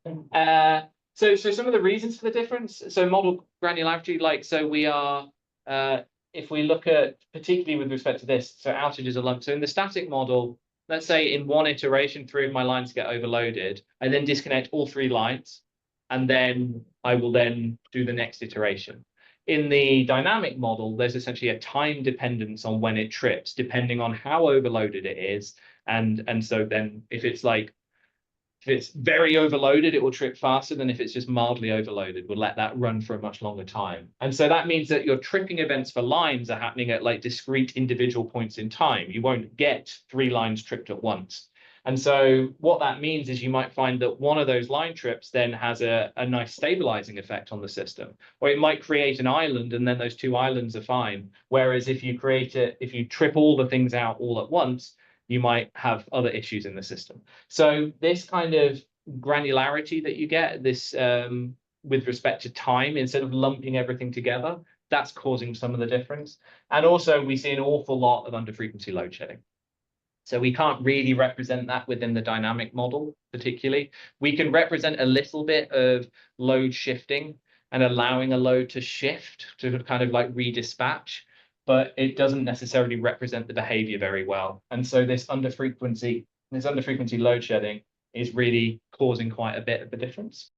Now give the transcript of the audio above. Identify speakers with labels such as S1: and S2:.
S1: So some of the reasons for the difference. So model granularity, so we are, if we look at particularly with respect to this, so outages are lumped. So in the static model, let's say in one iteration, 3 of my lines get overloaded. I then disconnect all 3 lines, and then I will then do the next iteration. In the dynamic model, there's essentially a time dependence on when it trips, depending on how overloaded it is. And so then if it's very overloaded, it will trip faster than if it's just mildly overloaded. We'll let that run for a much longer time. And so that means that your tripping events for lines are happening at like discrete individual points in time. You won't get 3 lines tripped at once. And so what that means is you might find that one of those line trips then has a nice stabilizing effect on the system, or it might create an island and then those 2 islands are fine. Whereas if you trip all the things out all at once, you might have other issues in the system. So this kind of granularity that you get, this with respect to time, instead of lumping everything together, that's causing some of the difference. And also we see an awful lot of under frequency load shedding. So we can't really represent that within the dynamic model, particularly. We can represent a little bit of load shifting and allowing a load to shift to kind of like redispatch, but it doesn't necessarily represent the behavior very well. And so this under frequency load shedding is really causing quite a bit of the difference.